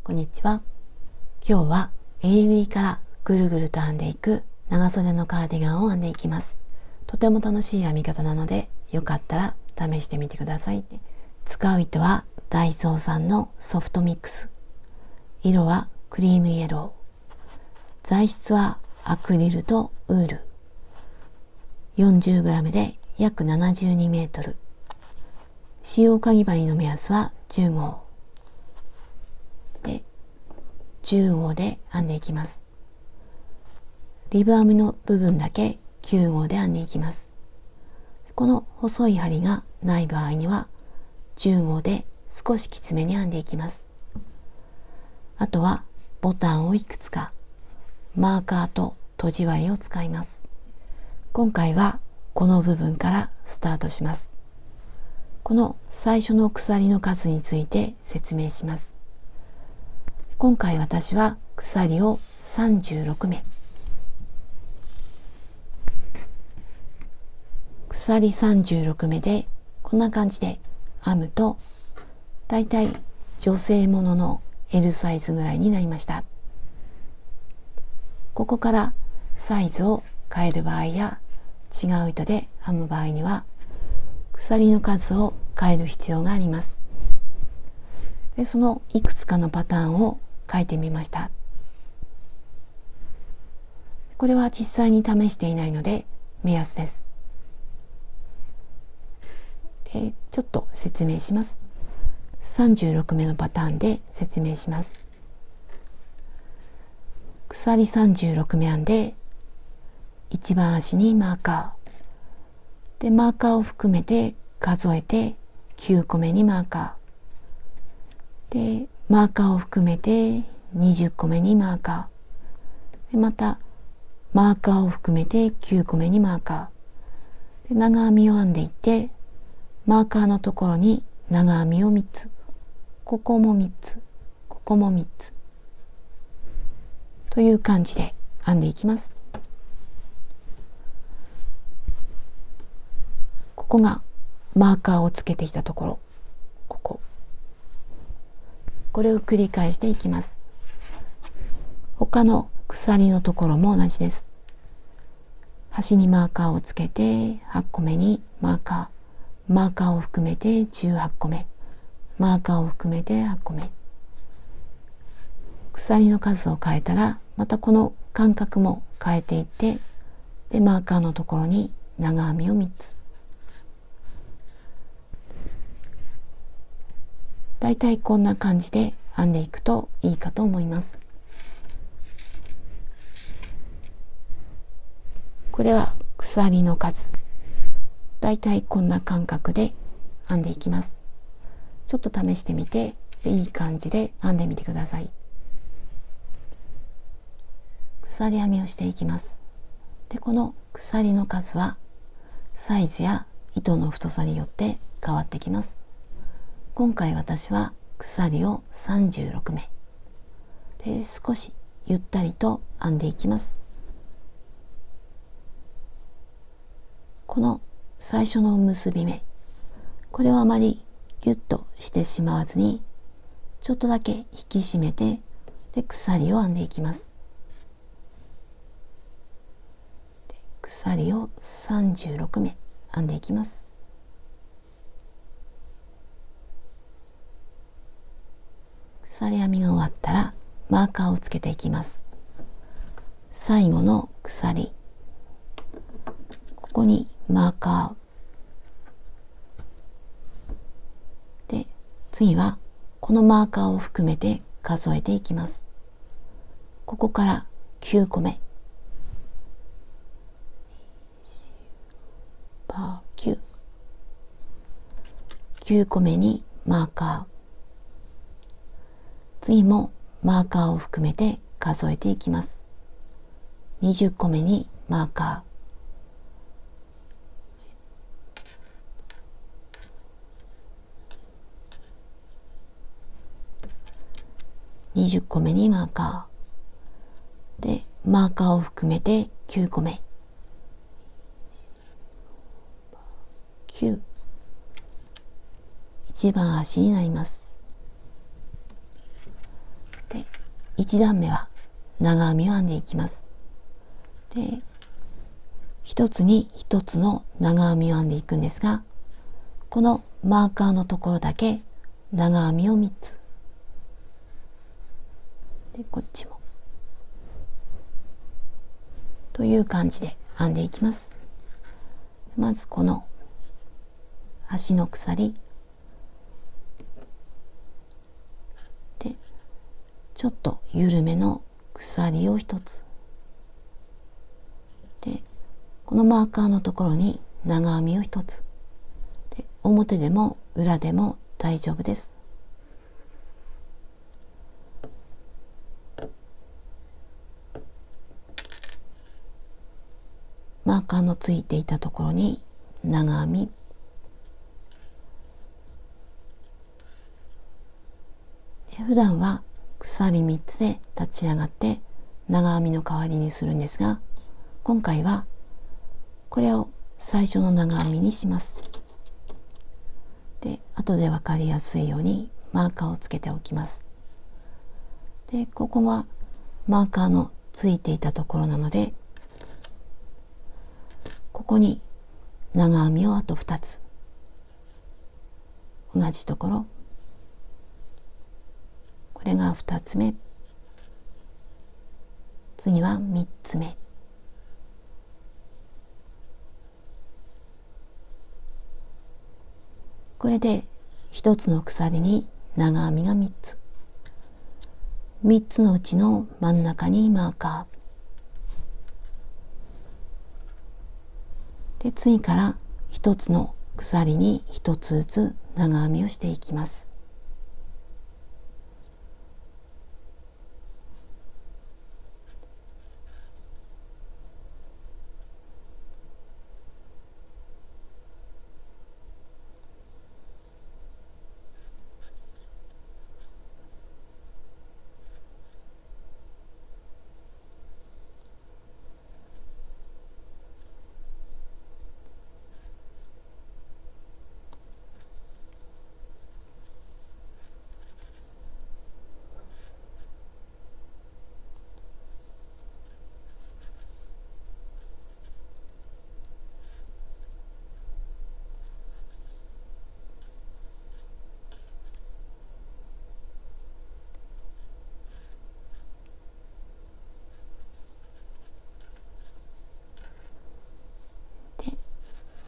こんにちは。今日は襟ぐりからぐるぐると編んでいく長袖のカーディガンを編んでいきます。とても楽しい編み方なので、よかったら試してみてください。使う糸はダイソーさんのソフトミックス。色はクリームイエロー。材質はアクリルとウール。40g で約72メートル。使用かぎ針の目安は10号。で、10号で編んでいきます。リブ編みの部分だけ9号で編んでいきます。この細い針がない場合には10号で少しきつめに編んでいきます。あとはボタンをいくつか、マーカーととじ針を使います。今回はこの部分からスタートします。この最初の鎖の数について説明します。今回私は鎖を36目。鎖36目でこんな感じで編むと、だいたい女性ものの L サイズぐらいになりました。ここからサイズを変える場合や違う糸で編む場合には鎖の数を変える必要があります。で、そのいくつかのパターンを書いてみました。これは実際に試していないので目安です。で、ちょっと説明します。36目のパターンで説明します。鎖36目編んで一番足にマーカーで、マーカーを含めて数えて9個目にマーカーで、マーカーを含めて20個目にマーカーで、またマーカーを含めて9個目にマーカーで、長編みを編んでいって、マーカーのところに長編みを3つ、ここも3つ、ここも3つという感じで編んでいきます。ここがマーカーをつけてきたところ、これを繰り返していきます。他の鎖のところも同じです。端にマーカーをつけて8個目にマーカーを含めて18個目、マーカーを含めて8個目。鎖の数を変えたらまたこの間隔も変えていって、でマーカーのところに長編みを3つ。だいたいこんな感じで編んでいくといいかと思います。これは鎖の数。だいたいこんな感覚で編んでいきます。ちょっと試してみて、いい感じで編んでみてください。鎖編みをしていきます。で、この鎖の数はサイズや糸の太さによって変わってきます。今回私は鎖を36目で少しゆったりと編んでいきます。この最初の結び目、これをあまりギュッとしてしまわずに、ちょっとだけ引き締めて、で鎖を編んでいきます。で、鎖を36目編んでいきます。鎖編みが終わったらマーカーをつけていきます。最後の鎖、ここにマーカーで、次はこのマーカーを含めて数えていきます。ここから9個目、9個目にマーカー、次もマーカーを含めて数えていきます。20個目にマーカー、20個目にマーカーで、マーカーを含めて9個目、9、一番足になります。1段目は長編みを編んでいきます。で、一つに一つの長編みを編んでいくんですが、このマーカーのところだけ長編みを3つ。で、こっちも。という感じで編んでいきます。まずこの端の鎖で、ちょっと緩めの鎖を1つ。で、このマーカーのところに長編みを1つ。で、表でも裏でも大丈夫です。マーカーのついていたところに長編み、で普段は鎖3つで立ち上がって長編みの代わりにするんですが、今回はこれを最初の長編みにします。で、後で分かりやすいようにマーカーをつけておきます。で、ここはマーカーのついていたところなので、ここに長編みをあと2つ、同じところ、これが2つ目、次は3つ目、これで1つの鎖に長編みが3つ、3つのうちの真ん中にマーカーで、次から1つの鎖に1つずつ長編みをしていきます。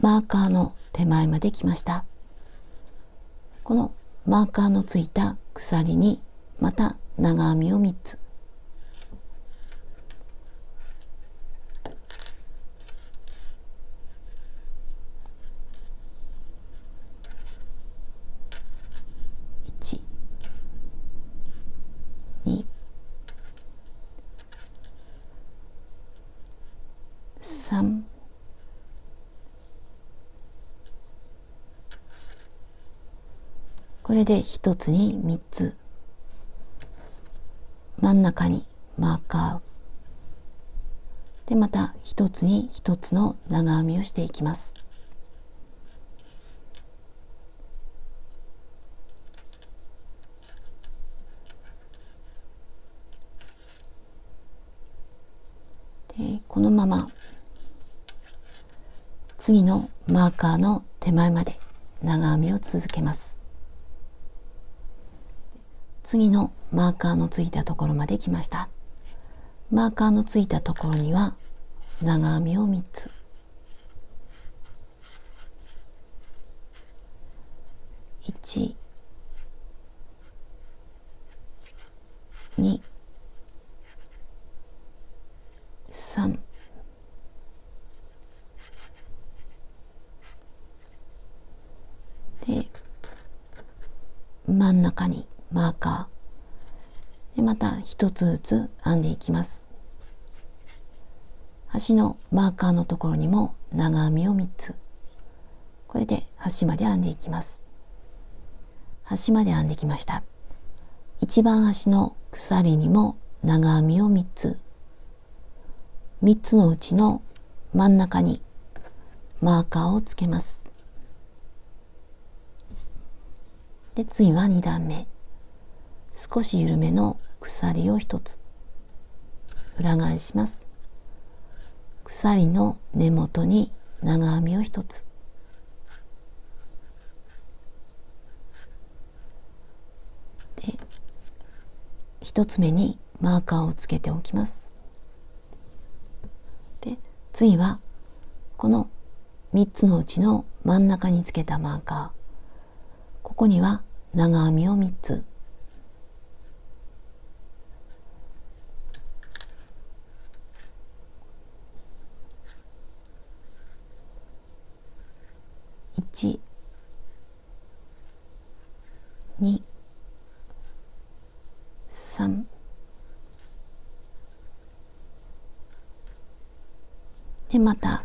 マーカーの手前まで来ました。このマーカーのついた鎖にまた長編みを3つ。1、2、3、これで1つに3つ、真ん中にマーカーで、また1つに1つの長編みをしていきます。で、このまま次のマーカーの手前まで長編みを続けます。次のマーカーのついたところまで来ました。マーカーのついたところには長編みを3つ。1、2、3、で、真ん中にマーカーで、また1つずつ編んでいきます。端のマーカーのところにも長編みを3つ。これで端まで編んでいきます。端まで編んできました。一番端の鎖にも長編みを3つ。3つのうちの真ん中にマーカーをつけます。で、次は2段目。少し緩めの鎖を1つ裏返します。鎖の根元に長編みを1つ、で1つ目にマーカーをつけておきます。で次はこの3つのうちの真ん中につけたマーカー、ここには長編みを3つ、1、2、3で、また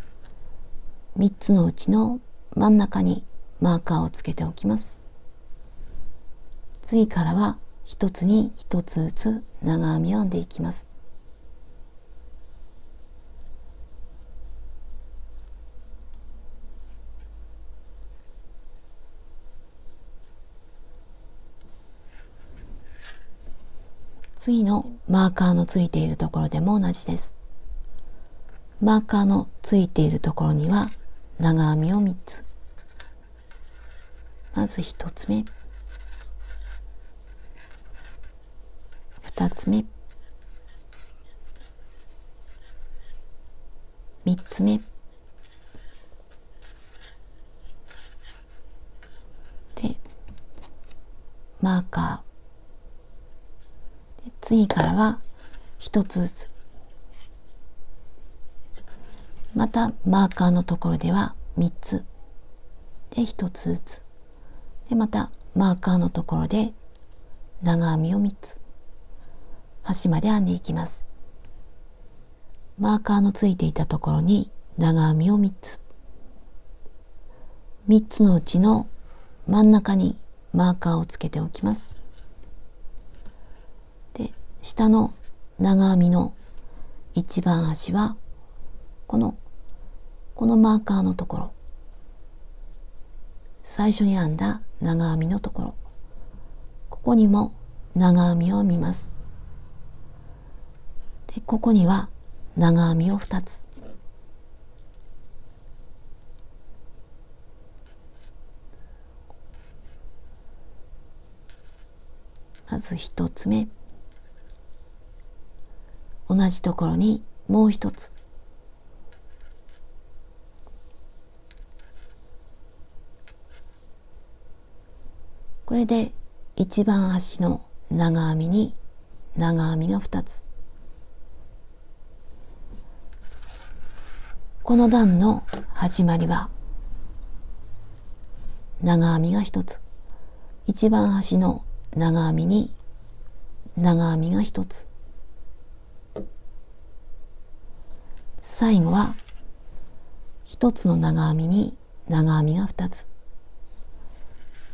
3つのうちの真ん中にマーカーをつけておきます。次からは1つに1つずつ長編みを編んでいきます。次のマーカーのついているところでも同じです。マーカーのついているところには長編みを3つ、まず1つ目、2つ目、3つ目で、マーカーで、次からは1つずつ、またマーカーのところでは3つで1つずつで、またマーカーのところで長編みを3つ、端まで編んでいきます。マーカーのついていたところに長編みを3つ、3つのうちの真ん中にマーカーをつけておきます。で、下の長編みの一番端はこのマーカーのところ、最初に編んだ長編みのところ、ここにも長編みを編みます。で、ここには長編みを2つ、まず1つ目、同じところにもう1つ、これで一番端の長編みに長編みが2つ、この段の始まりは長編みが1つ、一番端の長編みに長編みが1つ、最後は1つの長編みに長編みが2つ、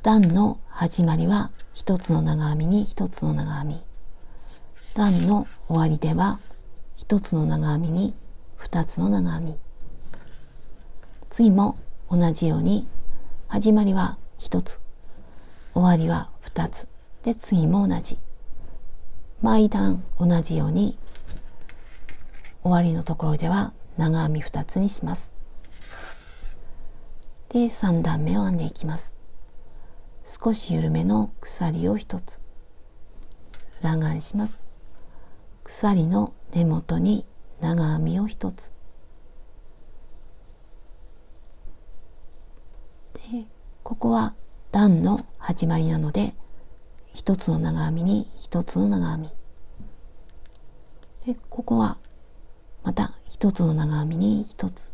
段の始まりは1つの長編みに1つの長編み、段の終わりでは1つの長編みに2つの長編み、次も同じように始まりは1つ、終わりは2つで、次も同じ、毎段同じように終わりのところでは長編み2つにします。で、3段目を編んでいきます。少し緩めの鎖を1つ裏返します。鎖の根元に長編みを1つで、ここは段の始まりなので1つの長編みに1つの長編みで、ここはまた1つの長編みに1つ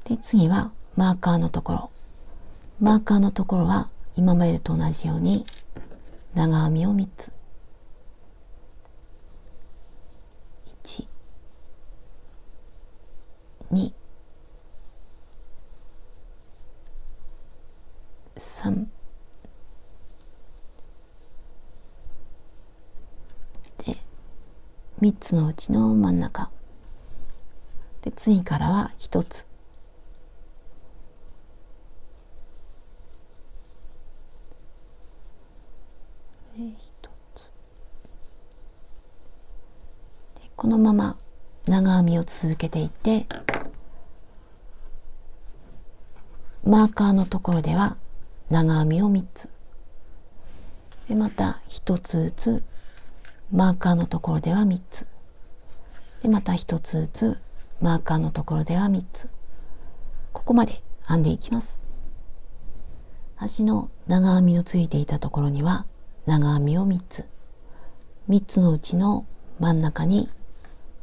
で、次はマーカーのところ、マーカーのところは今までと同じように長編みを3つ、1、2、3で、3つのうちの真ん中で次からは1つ、で1つで、このまま長編みを続けていって、マーカーのところでは長編みを3つで、また1つずつマーカーのところでは3つで、また1つずつマーカーのところでは3つ、ここまで編んでいきます。端の長編みのついていたところには長編みを3つ、3つのうちの真ん中に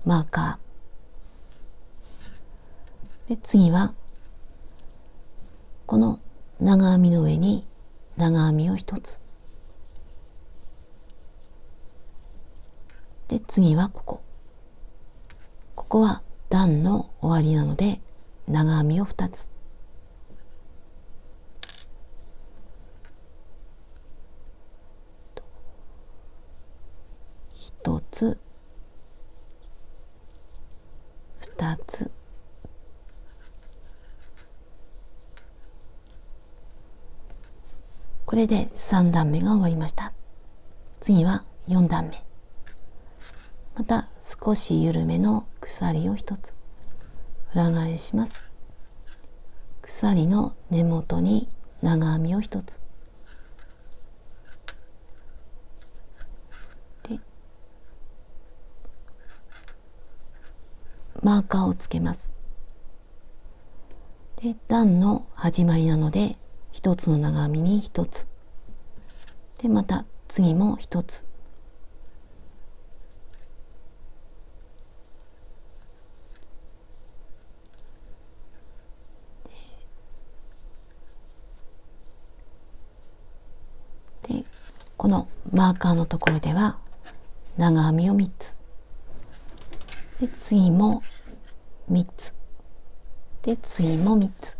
マーカーで、次はこの長編みの上に長編みを1つで、次はここは段の終わりなので長編みを2つ1つ2つこれで3段目が終わりました。次は4段目、また少し緩めの鎖を1つ裏返します。鎖の根元に長編みを1つで、マーカーをつけます。で、段の始まりなので1つの長編みに1つで、また次も1つで、このマーカーのところでは長編みを3つで、次も3つで、次も3つ、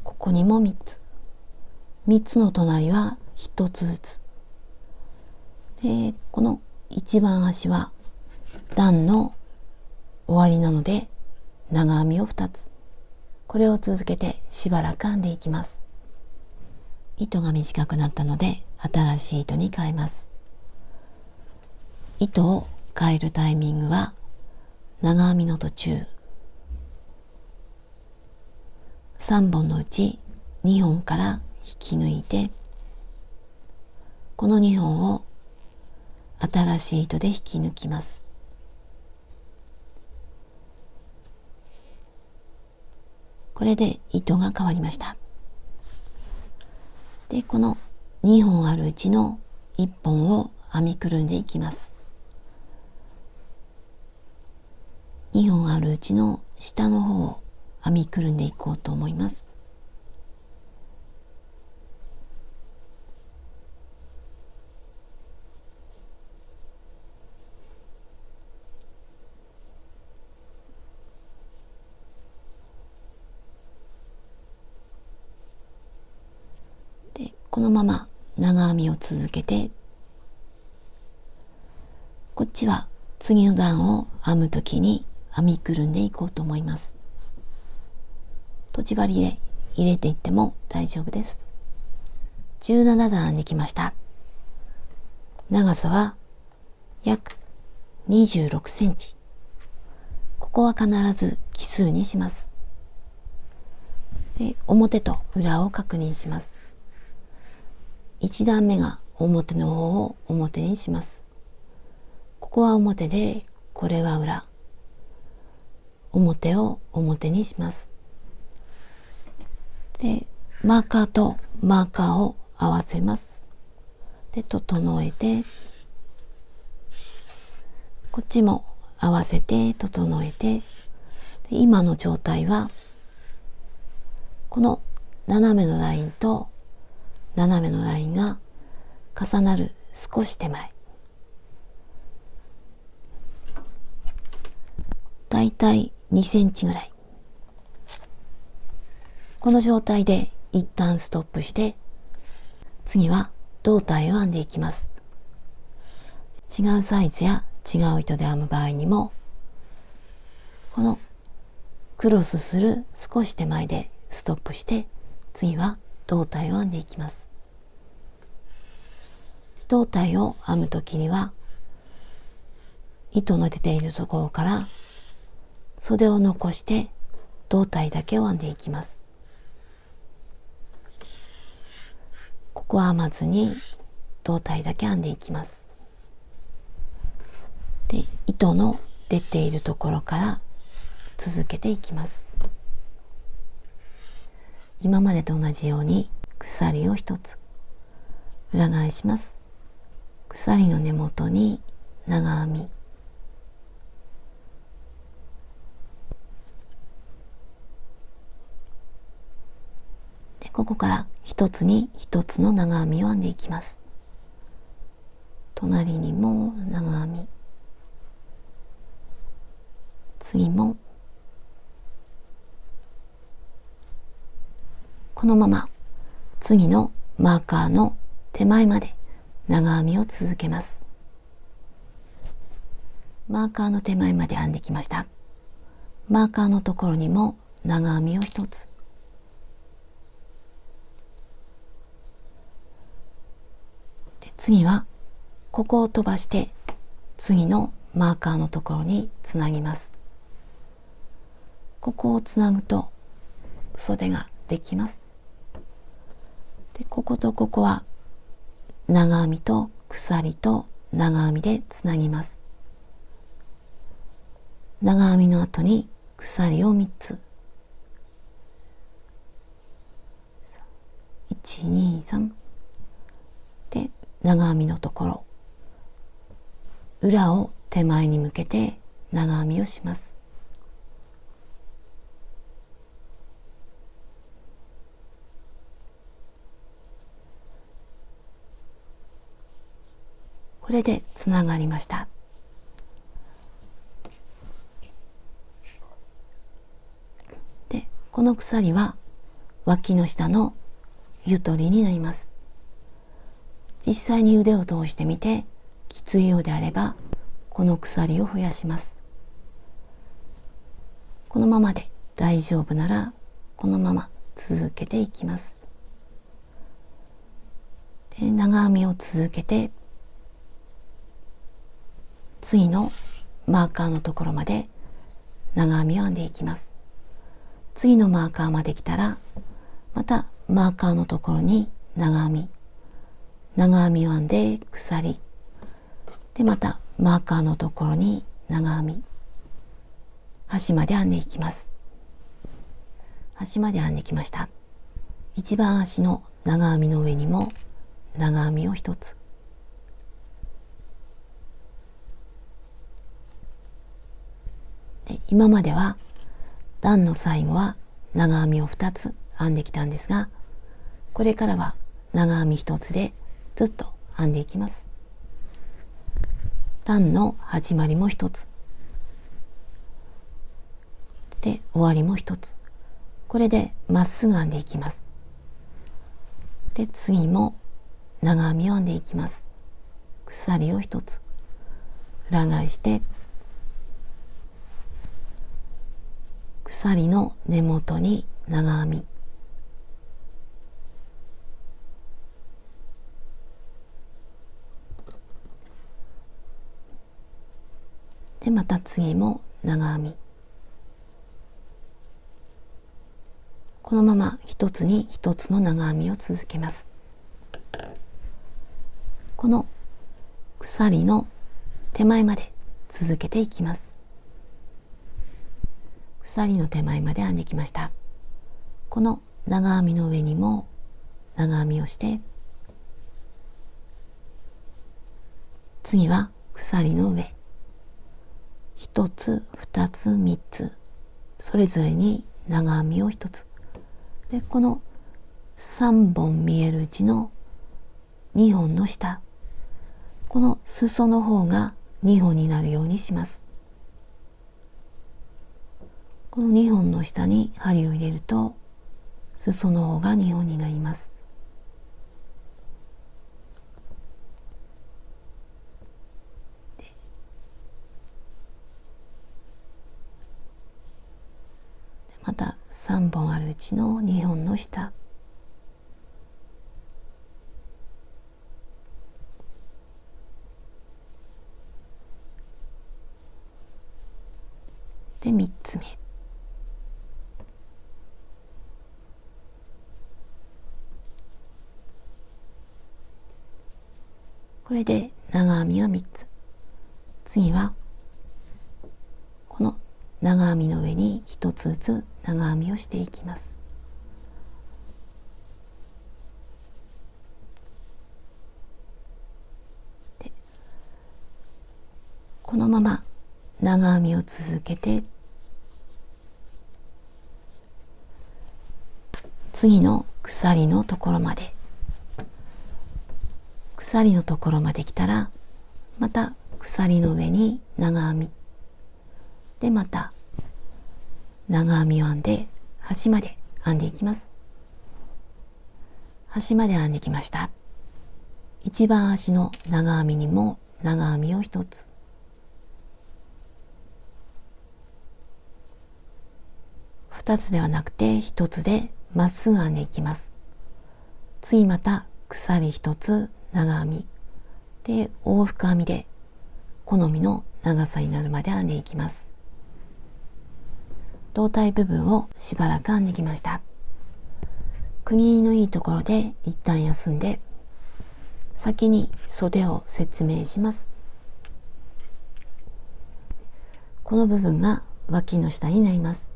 ここにも3つ、3つの隣は1つずつで、この一番端は段の終わりなので長編みを2つ、これを続けてしばらく編んでいきます。糸が短くなったので新しい糸に変えます。糸を変えるタイミングは長編みの途中、3本のうち2本から引き抜いて、この2本を新しい糸で引き抜きます。これで糸が変わりました。で、この2本あるうちの1本を編みくるんでいきます。2本あるうちの下の方を編みくるんでいこうと思います。で、このまま長編みを続けて、こっちは次の段を編むときに編みくるんでいこうと思います。とじ針で入れていっても大丈夫です。17段編んできました。長さは約26センチ。ここは必ず奇数にします。で、表と裏を確認します。1段目が表の方を表にします。ここは表で、これは裏。表を表にします。で、マーカーとマーカーを合わせます。で、整えて、こっちも合わせて整えて、で、今の状態はこの斜めのラインと斜めのラインが重なる少し手前、だいたい2センチぐらい、この状態で一旦ストップして、次は胴体を編んでいきます。違うサイズや違う糸で編む場合にもこのクロスする少し手前でストップして、次は胴体を編んでいきます。胴体を編むときには、糸の出ているところから袖を残して胴体だけを編んでいきます。ここは編まずに胴体だけ編んでいきます。で、糸の出ているところから続けていきます。今までと同じように鎖を一つ裏返します。鎖の根元に長編み、でここから一つに一つの長編みを編んでいきます。隣にも長編み、次もこのまま次のマーカーの手前まで長編みを続けます。マーカーの手前まで編んできました。マーカーのところにも長編みを一つ、で次はここを飛ばして次のマーカーのところにつなぎます。ここをつなぐと袖ができます。でこことここは長編みと鎖と長編みでつなぎます。長編みの後に鎖を3つ、1、2、3で長編みのところ、裏を手前に向けて長編みをします。これでつながりました。で、この鎖は脇の下のゆとりになります。実際に腕を通してみてきついようであればこの鎖を増やします。このままで大丈夫ならこのまま続けていきます。で、長編みを続けて次のマーカーのところまで長編みを編んでいきます。次のマーカーまで来たらまたマーカーのところに長編み、長編みを編んで鎖で、またマーカーのところに長編み、端まで編んでいきます。端まで編んできました。一番端の長編みの上にも長編みを一つ、で今までは段の最後は長編みを2つ編んできたんですが、これからは長編み1つでずっと編んでいきます。段の始まりも1つで終わりも1つ、これでまっすぐ編んでいきます。で次も長編みを編んでいきます。鎖を1つ裏返して鎖の根元に長編み、でまた次も長編み、このまま一つに一つの長編みを続けます。この鎖の手前まで続けていきます。鎖の手前まで編んできました。この長編みの上にも長編みをして、次は鎖の上1つ2つ3つそれぞれに長編みを1つで、この3本見えるうちの2本の下、この裾の方が2本になるようにします。この2本の下に針を入れると裾の方が2本になります。また3本あるうちの2本の下で3つ目、これで長編みは3つ。次はこの長編みの上に1つずつ長編みをしていきます。でこのまま長編みを続けて次の鎖のところまで、鎖のところまで来たらまた鎖の上に長編みで、また長編みを編んで端まで編んでいきます。端まで編んできました。一番端の長編みにも長編みを1つ、2つではなくて1つでまっすぐ編んでいきます。次また鎖1つ長編みで往復編みで好みの長さになるまで編んでいきます。胴体部分をしばらく編んできました。区切りのいいところで一旦休んで、先に袖を説明します。この部分が脇の下になります。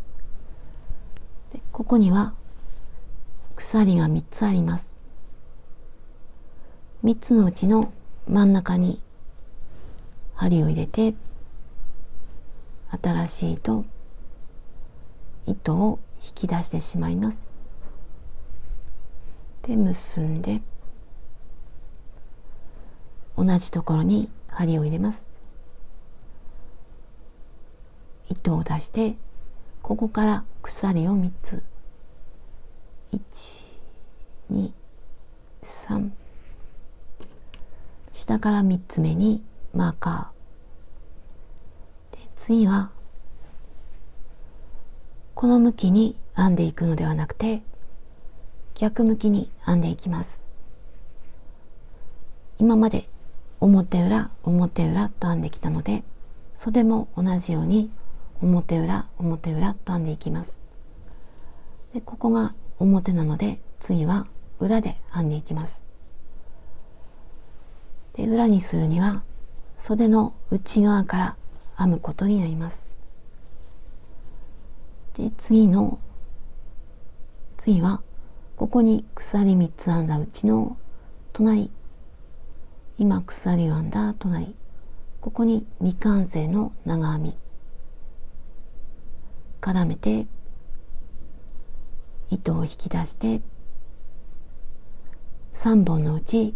でここには鎖が3つあります。3つのうちの真ん中に針を入れて、新しい糸を引き出してしまいます。で結んで同じところに針を入れます。糸を出してここから鎖を3つ、1、2、3、下から3つ目にマーカーで、次はこの向きに編んでいくのではなくて逆向きに編んでいきます。今まで表裏表裏と編んできたので、袖も同じように表裏表裏と編んでいきます。でここが表なので次は裏で編んでいきます。で裏にするには袖の内側から編むことになります。で次はここに鎖3つ編んだうちの隣、今鎖を編んだ隣、ここに未完成の長編み絡めて糸を引き出して、3本のうち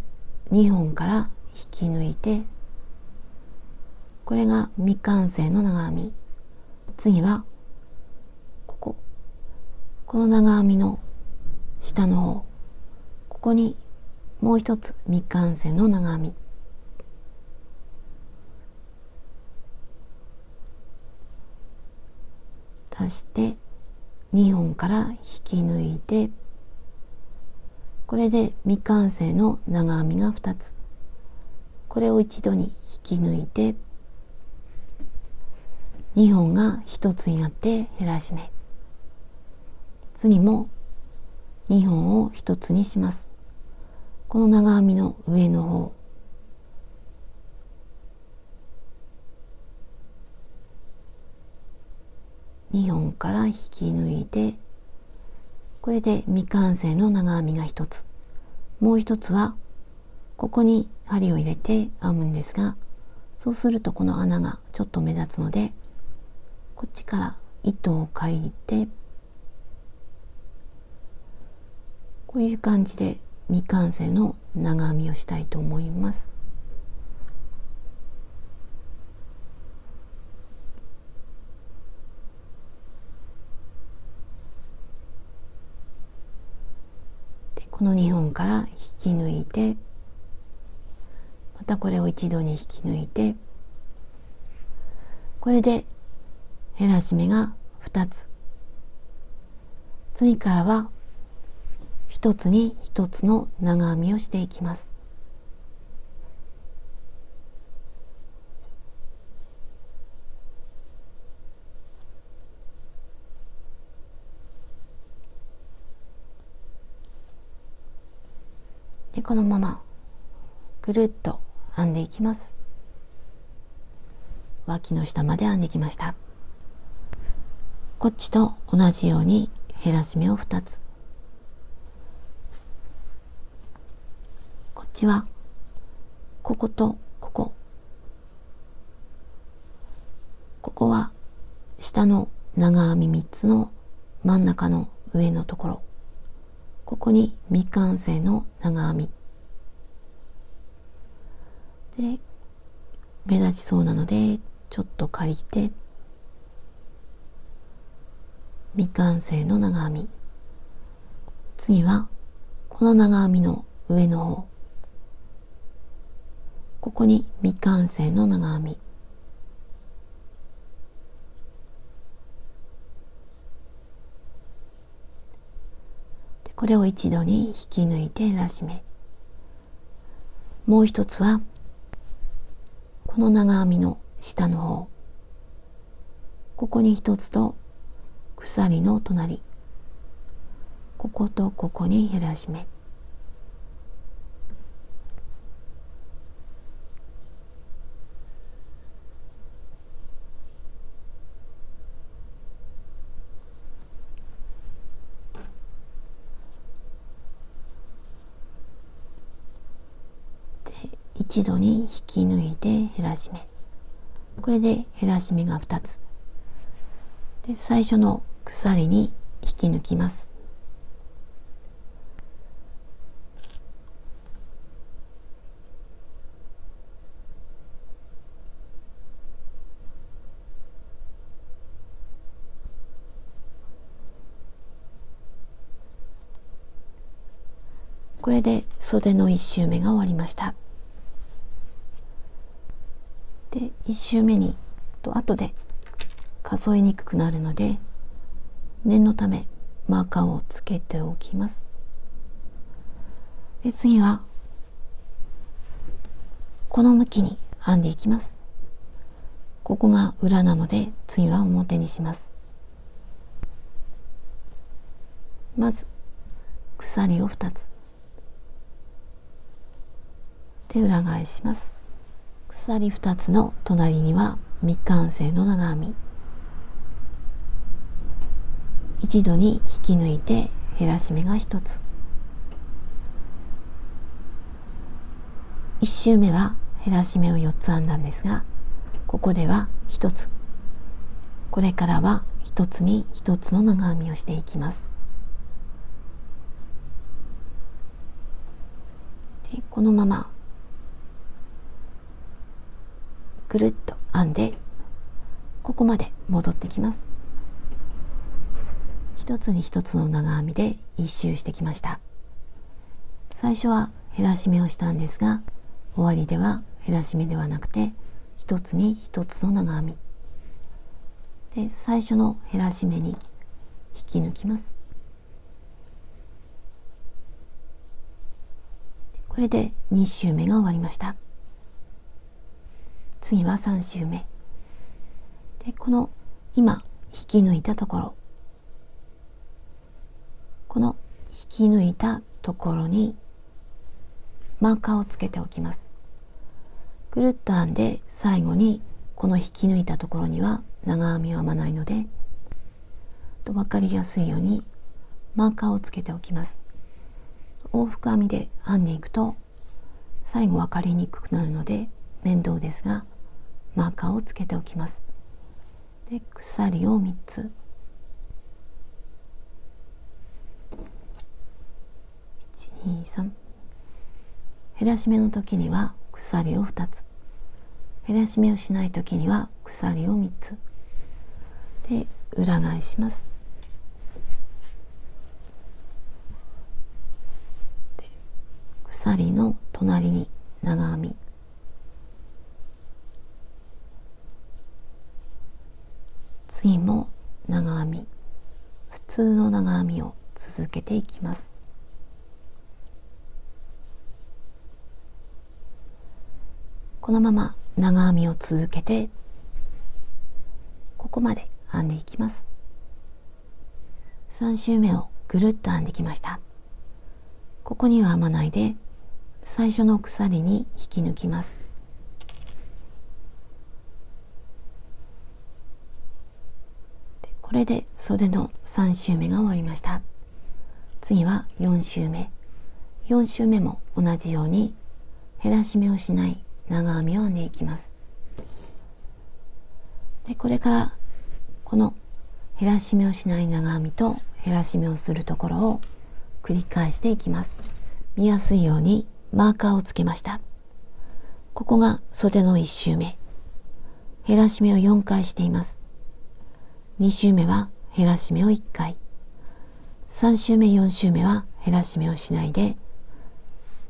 2本から引き抜いて、これが未完成の長編み。次はこの長編みの下の方、ここにもう一つ未完成の長編み足して2本から引き抜いて、これで未完成の長編みが2つ、これを一度に引き抜いて2本が1つになって減らし目。次も2本を1つにします。この長編みの上の方、2本から引き抜いて、これで未完成の長編みが1つ、もう1つはここに針を入れて編むんですが、そうするとこの穴がちょっと目立つので、こっちから糸を借りて、こういう感じで未完成の長編みをしたいと思います。でこの2本から引き抜いて、またこれを一度に引き抜いて、これで減らし目が2つ、次からは一つに一つの長編みをしていきます。でこのままぐるっと編んでいきます。脇の下まで編んできました。こっちと同じように減らし目を2つ。こっちはこことここ。ここは下の長編み3つの真ん中の上のところ。ここに未完成の長編み。で、目立ちそうなのでちょっと借りて未完成の長編み。次はこの長編みの上の方、ここに未完成の長編み。でこれを一度に引き抜いて減らし目。もう一つはこの長編みの下の方、ここに一つと鎖の隣、こことここに減らし目。で一度に引き抜いて減らし目。これで減らし目が2つ。で最初の鎖に引き抜きます。これで袖の1周目が終わりました。で1周目に後で数えにくくなるので念のためマーカーをつけておきます。で次はこの向きに編んでいきます。ここが裏なので次は表にします。まず鎖を2つで裏返します。鎖2つの隣には未完成の長編み。一度に引き抜いて減らし目が1つ。1周目は減らし目を4つ編んだんですが、ここでは1つ。これからは1つに1つの長編みをしていきます。でこのままぐるっと編んでここまで戻ってきます。一つに一つの長編みで一周してきました。最初は減らし目をしたんですが、終わりでは減らし目ではなくて一つに一つの長編みで、最初の減らし目に引き抜きます。これで2周目が終わりました。次は3周目で、この今引き抜いたところ、この引き抜いたところにマーカーをつけておきます。ぐるっと編んで最後にこの引き抜いたところには長編みを編まないので、分かりやすいようにマーカーをつけておきます。往復編みで編んでいくと最後分かりにくくなるので面倒ですが、マーカーをつけておきます。で鎖を3つ、1、2、3。減らし目の時には鎖を2つ、減らし目をしない時には鎖を3つで裏返します。で鎖の隣に長編み、次も長編み通の長編みを続けていきます。このまま長編みを続けてここまで編んでいきます。3周目をぐるっと編んできました。ここには編まないで最初の鎖に引き抜きます。これで袖の3周目が終わりました。次は4周目。4周目も同じように減らし目をしない長編みを編んでいきます。でこれからこの減らし目をしない長編みと減らし目をするところを繰り返していきます。見やすいようにマーカーをつけました。ここが袖の1周目。減らし目を4回しています。2周目は減らし目を1回。3周目4周目は減らし目をしないで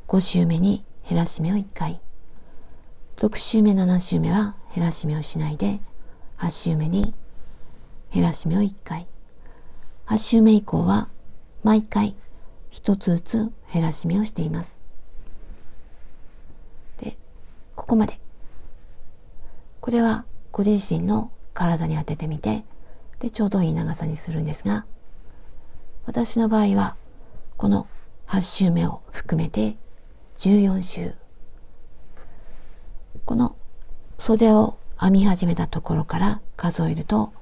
5周目に減らし目を1回。6周目7周目は減らし目をしないで8周目に減らし目を1回。8周目以降は毎回1つずつ減らし目をしています。で、ここまで。これはご自身の体に当ててみて、でちょうどいい長さにするんですが、私の場合はこの8周目を含めて14周。この袖を編み始めたところから数えると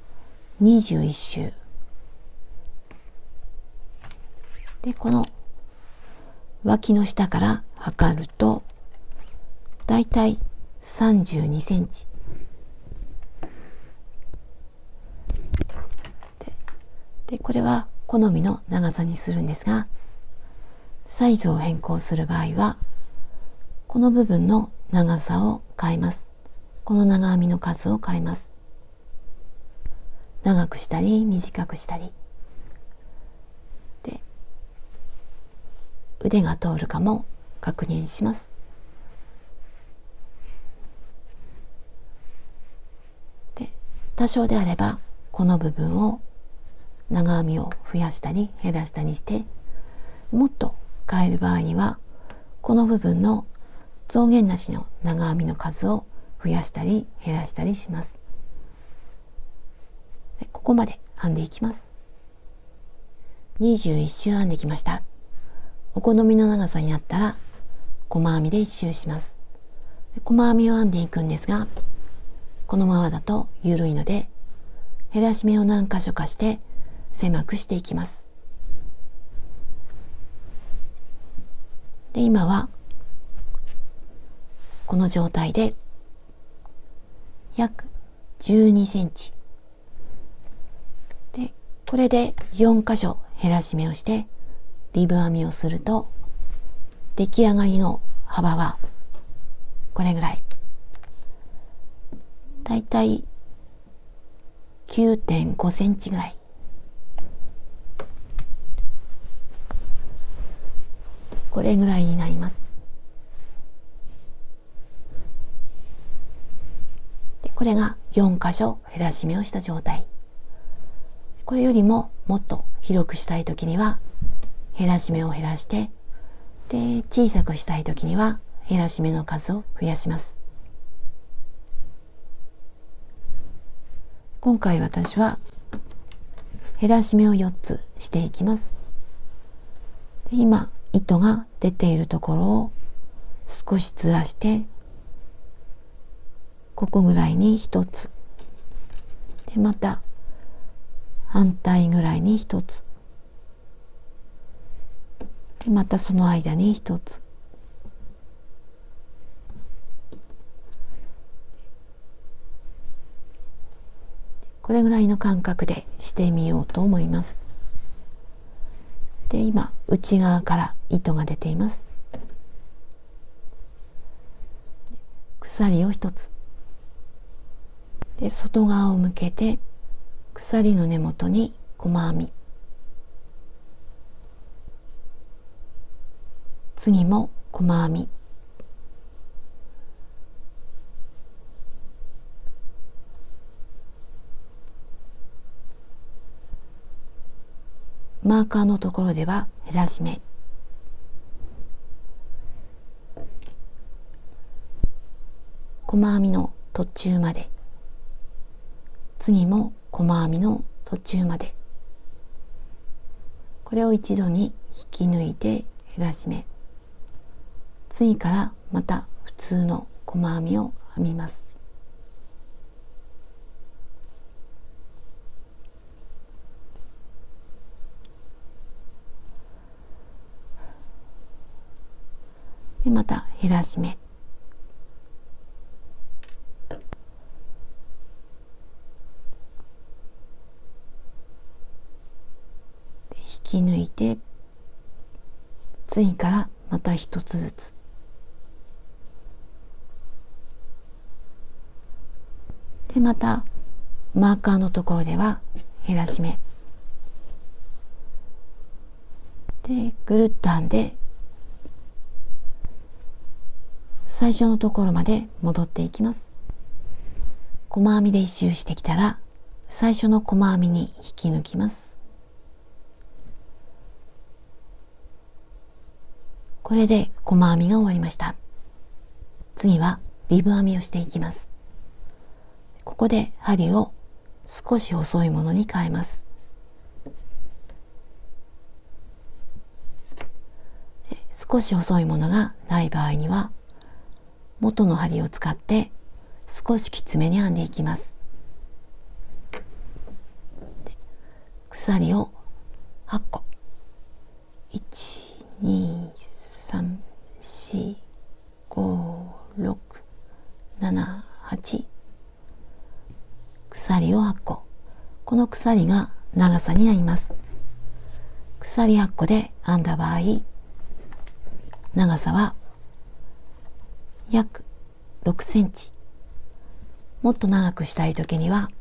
21周。で、この脇の下から測るとだいたい32センチ。で、これは好みの長さにするんですが、サイズを変更する場合はこの部分の長さを変えます。この長編みの数を変えます。長くしたり短くしたり。で、腕が通るかも確認します。で、多少であればこの部分を長編みを増やしたり減らしたりして、もっと変える場合にはこの部分の増減なしの長編みの数を増やしたり減らしたりします。で、ここまで編んでいきます。21周編んできました。お好みの長さになったら細編みで1周します。で、細編みを編んでいくんですが、このままだと緩いので減らし目を何箇所かして狭くしていきます。で、今はこの状態で約12センチで、これで4箇所減らし目をしてリブ編みをすると出来上がりの幅はこれぐらい、だいたい 9.5 センチぐらい。これぐらいになります。で、これが4箇所減らし目をした状態。これよりももっと広くしたいときには減らし目を減らして、で小さくしたいときには減らし目の数を増やします。今回私は減らし目を4つしていきます。で、今糸が出ているところを少しずらしてここぐらいに1つで、また反対ぐらいに1つで、またその間に1つ、これぐらいの間隔でしてみようと思います。で、今内側から糸が出ています。鎖を1つで、外側を向けて鎖の根元に細編み、次も細編み、マーカーのところでは減らし目、細編みの途中まで、次も細編みの途中まで、これを一度に引き抜いて減らし目、次からまた普通の細編みを編みます。でまた減らし目、引き抜いて次からまた一つずつ、でまたマーカーのところでは減らし目でぐるっと編んで最初のところまで戻っていきます。細編みで一周してきたら最初の細編みに引き抜きます。これで細編みが終わりました。次はリブ編みをしていきます。ここで針を少し細いものに変えます。で少し細いものがない場合には元の針を使って少しきつめに編んでいきます。鎖を8個、1、2、3、4、5、6、7、8、鎖を8個、この鎖が長さになります。鎖8個で編んだ場合、長さは約6センチ。もっと長くしたいときには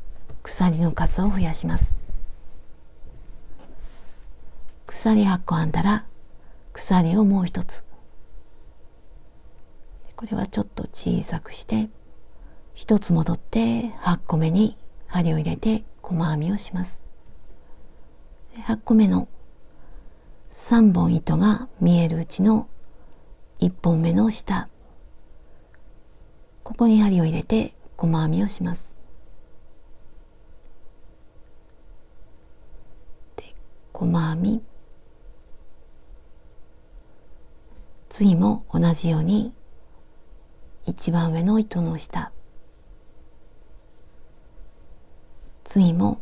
鎖の数を増やします。鎖8個編んだら鎖をもう一つ、これはちょっと小さくして一つ戻って8個目に針を入れて細編みをします。8個目の3本糸が見えるうちの1本目の下、ここに針を入れて細編みをします。で細編み、次も同じように一番上の糸の下、次も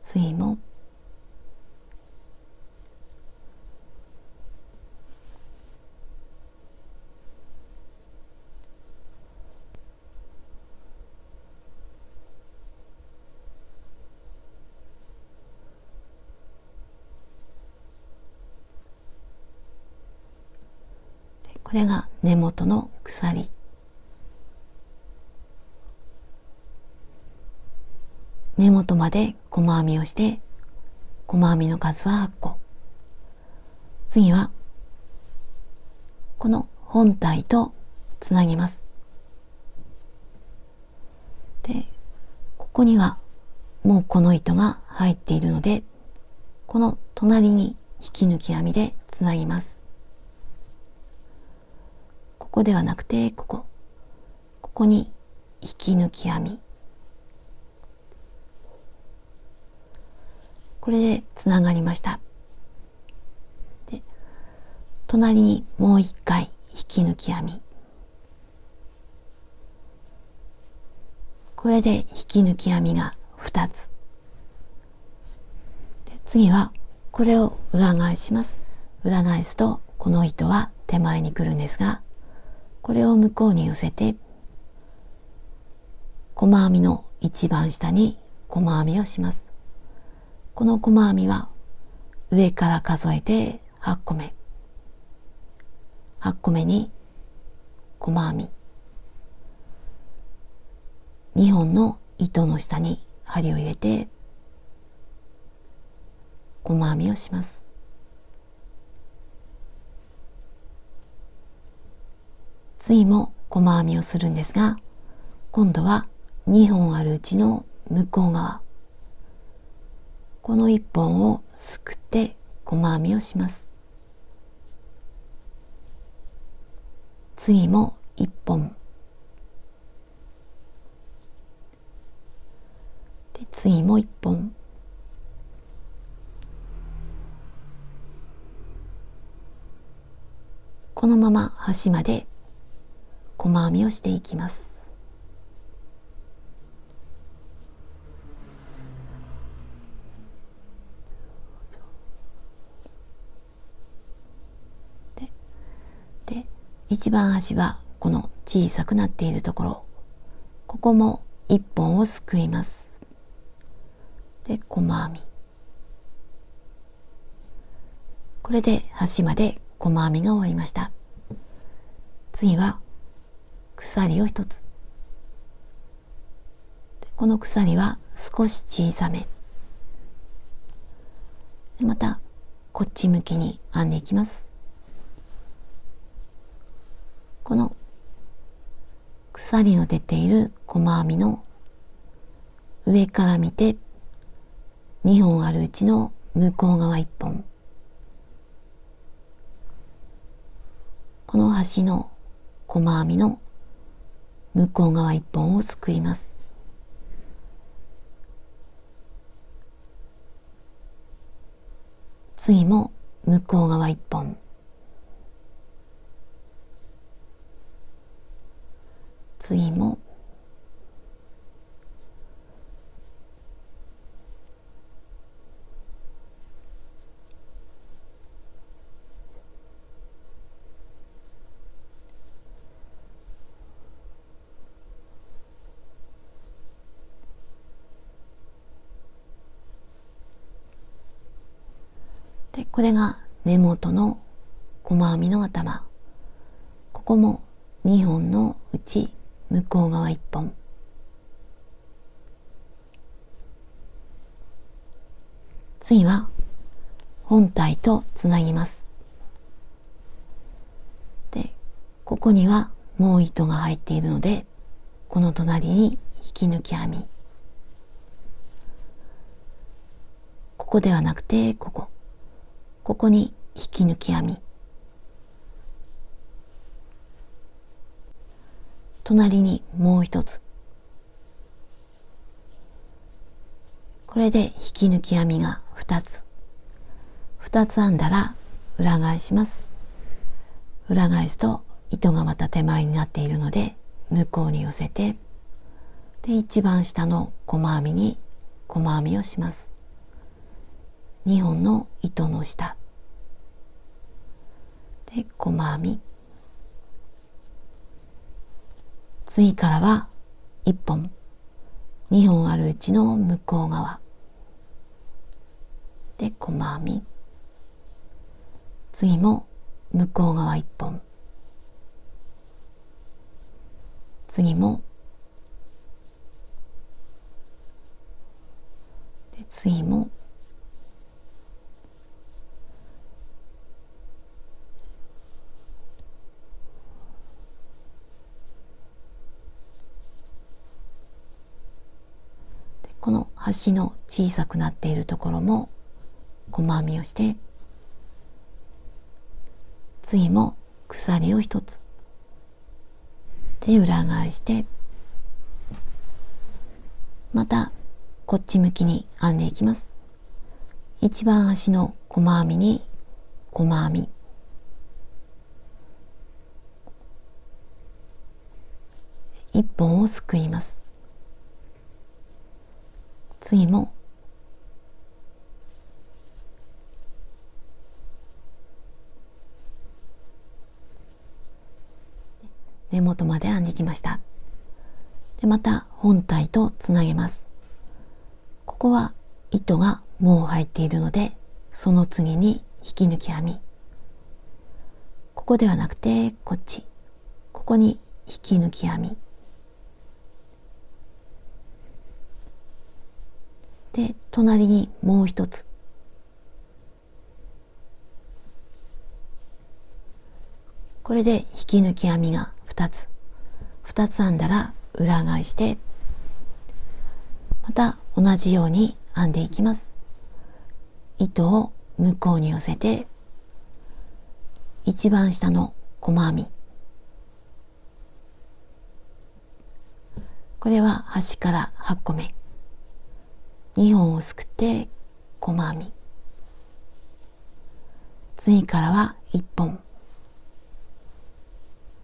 次もこれが根元の鎖。根元まで細編みをして細編みの数は8個。次はこの本体とつなぎます。でここにはもうこの糸が入っているので、この隣に引き抜き編みでつなぎます。ここではなくてここに引き抜き編み、これでつながりました。で隣にもう一回引き抜き編み、これで引き抜き編みが2つ。で次はこれを裏返します。裏返すとこの糸は手前に来るんですが、これを向こうに寄せて細編みの一番下に細編みをします。この細編みは上から数えて8個目、8個目に細編み、2本の糸の下に針を入れて細編みをします。次も細編みをするんですが、今度は2本あるうちの向こう側、この1本をすくって細編みをします。次も1本で、次も1本、このまま端まで細編みをしていきます。で、一番端はこの小さくなっているところ、ここも1本をすくいます。で、細編み、これで端まで細編みが終わりました。次は鎖を1つ、でこの鎖は少し小さめで、またこっち向きに編んでいきます。この鎖の出ている細編みの上から見て2本あるうちの向こう側1本、この端の細編みの向こう側1本をすくいます。次も向こう側1本、次もで、これが根元の細編みの頭、ここも2本のうち向こう側1本、次は本体とつなぎます。で、ここにはもう糸が入っているので、この隣に引き抜き編み、ここではなくてここに引き抜き編み、隣にもう一つ、これで引き抜き編みが2つ編んだら裏返します。裏返すと糸がまた手前になっているので向こうに寄せて、で一番下の細編みに細編みをします。2本の糸の下で細編み、次からは1本、2本あるうちの向こう側で細編み、次も向こう側1本、次もで、次もで、この端の小さくなっているところも細編みをして、次も鎖を1つで裏返して、またこっち向きに編んでいきます。一番端の細編みに細編み、1本をすくいます。次も根元まで編んできました。で、また本体とつなげます。ここは糸がもう入っているので、その次に引き抜き編み、ここではなくてこっち、ここに引き抜き編みで、隣にもう一つ、これで引き抜き編みが2つ編んだら裏返して、また同じように編んでいきます。糸を向こうに寄せて、一番下の細編み、これは端から8個目、2本をすくって細編み、次からは1本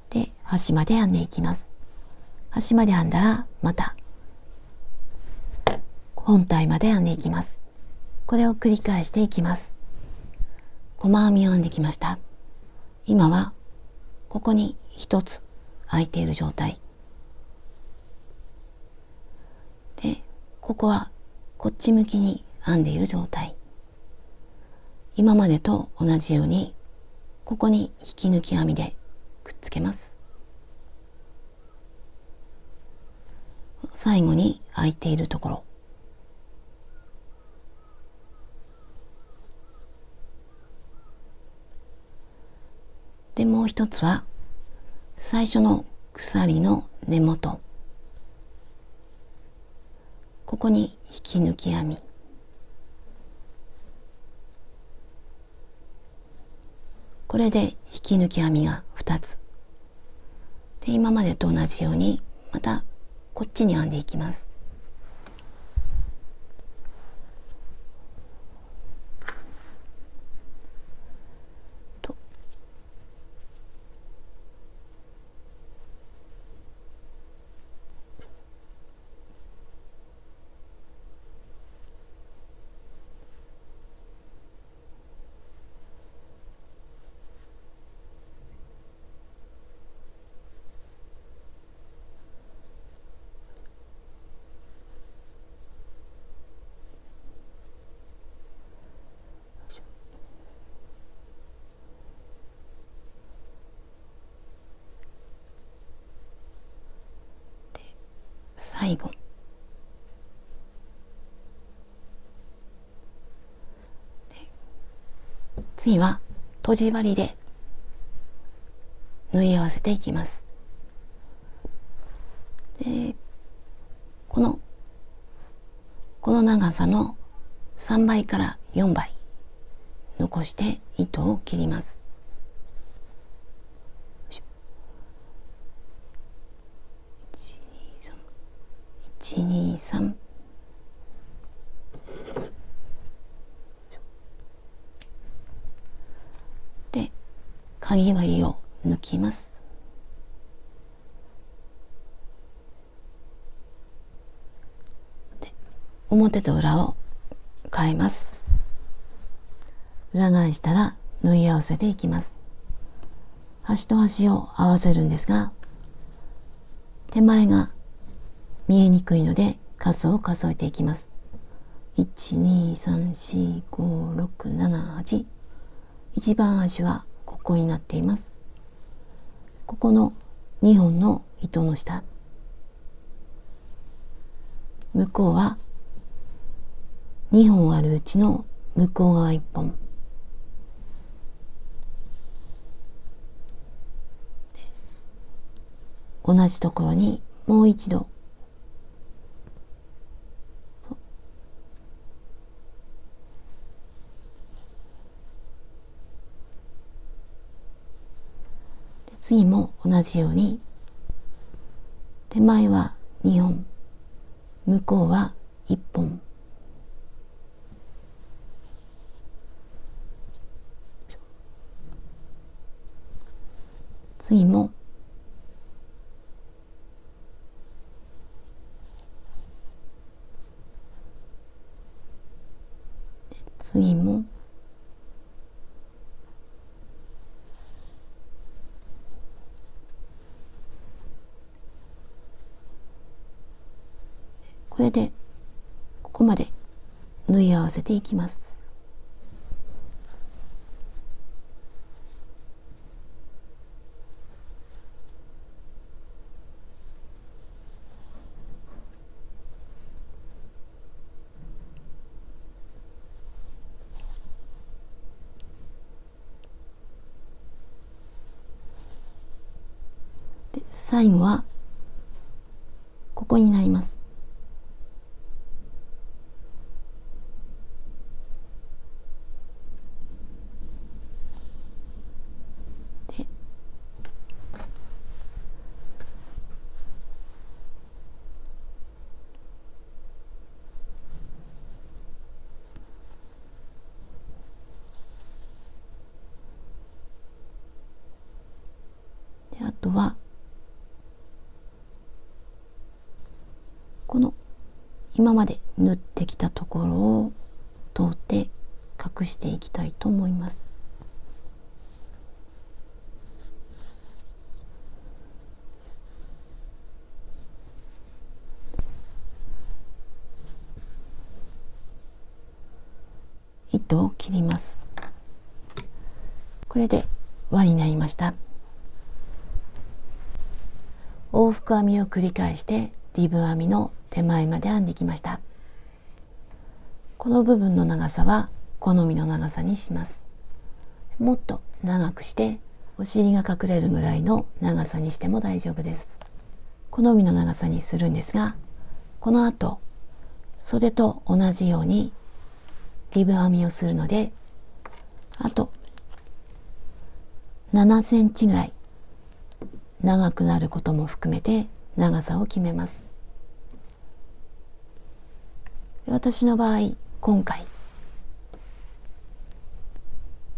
で端まで編んでいきます。端まで編んだらまた本体まで編んでいきます。これを繰り返していきます。細編みを編んできました。今はここに一つ空いている状態で、ここはこっち向きに編んでいる状態。今までと同じようにここに引き抜き編みでくっつけます。最後に空いているところ、でもう一つは最初の鎖の根元、ここに引き抜き編み、これで引き抜き編みが2つで、今までと同じようにまたこっちに編んでいきます。最後、次はとじ針で縫い合わせていきます。で、この長さの3倍から4倍残して糸を切ります。123で、かぎ針を抜きます。で、表と裏を変えます。裏返したら縫い合わせていきます。端と端を合わせるんですが、手前が見えにくいので数を数えていきます。1,2,3,4,5,6,7,8、一番端はここになっています。ここの2本の糸の下、向こうは2本あるうちの向こう側1本同じところにもう一度次も同じように、手前は2本、向こうは1本、次も次もこれでここまで縫い合わせていきます。で、最後はここになります。で、あとはこの今まで縫ってきたところを通って隠していきたいと思います。糸を切ります。これで輪になりました。往復編みを繰り返してリブ編みの手前まで編んできました。この部分の長さは好みの長さにします。もっと長くしてお尻が隠れるぐらいの長さにしても大丈夫です。好みの長さにするんですが、この後袖と同じようにリブ編みをするので、あと7センチぐらい長くなることも含めて長さを決めます。私の場合、今回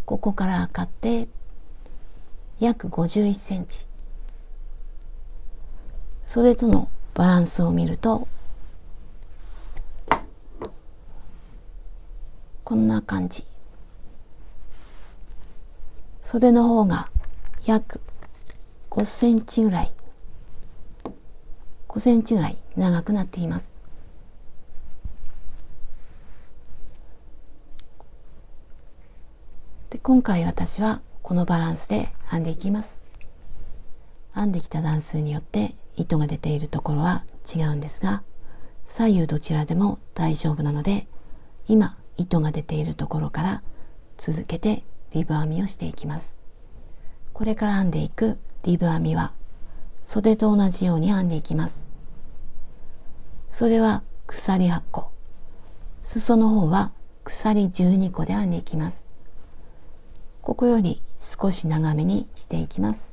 ここから測って約51センチ、袖とのバランスを見るとこんな感じ。袖の方が約5センチぐらい長くなっています。で、今回私はこのバランスで編んでいきます。編んできた段数によって糸が出ているところは違うんですが、左右どちらでも大丈夫なので、今糸が出ているところから続けてリブ編みをしていきます。これから編んでいくリブ編みは袖と同じように編んでいきます。袖は鎖8個、裾の方は鎖12個で編んでいきます。ここより少し長めにしていきます。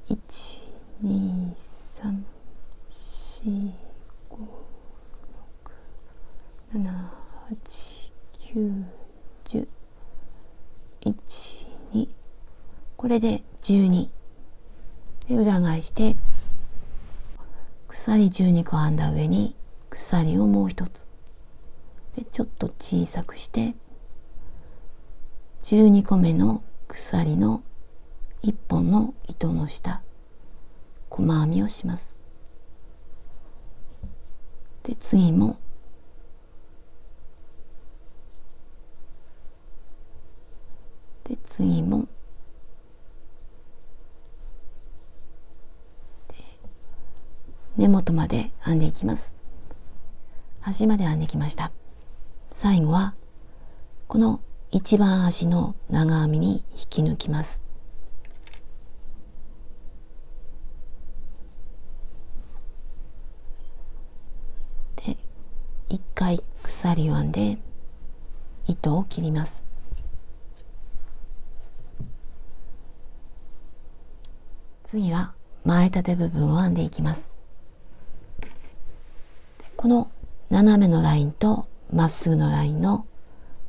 1、2、3、4、5、6、7、8、9、10、1、2、これで12で裏返して鎖12個編んだ上に鎖をもう一つでちょっと小さくして12個目の鎖の1本の糸の下細編みをします。で、次も根元まで編んでいきます。端まで編んできました。最後はこの一番端の長編みに引き抜きます。で、一回鎖を編んで糸を切ります。次は前立て部分を編んでいきます。この斜めのラインとまっすぐのラインの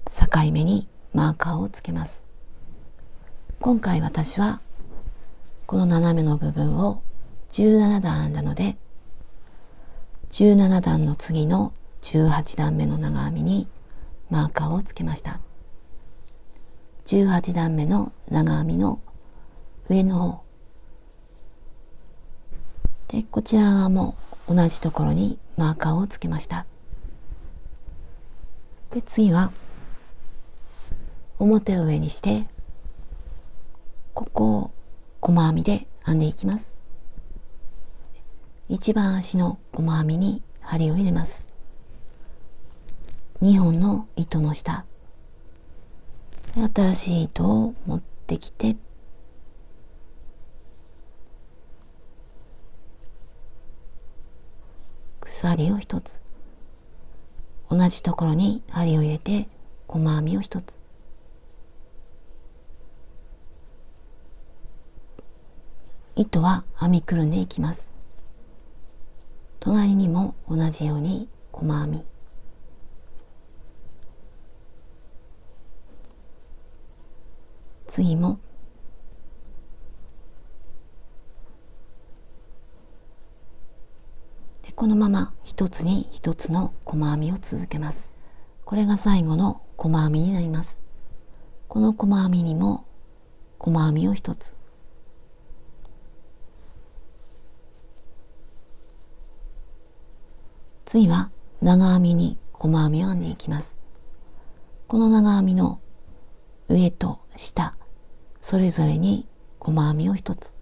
境目にマーカーをつけます。今回私はこの斜めの部分を17段編んだので、17段の次の18段目の長編みにマーカーをつけました。18段目の長編みの上の方で、こちら側も同じところにマーカーをつけました。で、次は表を上にしてここを細編みで編んでいきます。一番端の細編みに針を入れます。2本の糸の下で新しい糸を持ってきて鎖を一つ、同じところに針を入れて細編みを一つ、糸は編みくるんでいきます。隣にも同じように細編み、次もでこのまま一つに一つの細編みを続けます。これが最後の細編みになります。この細編みにも細編みを一つ、次は長編みに細編みを編んでいきます。この長編みの上と下それぞれに細編みを一つ、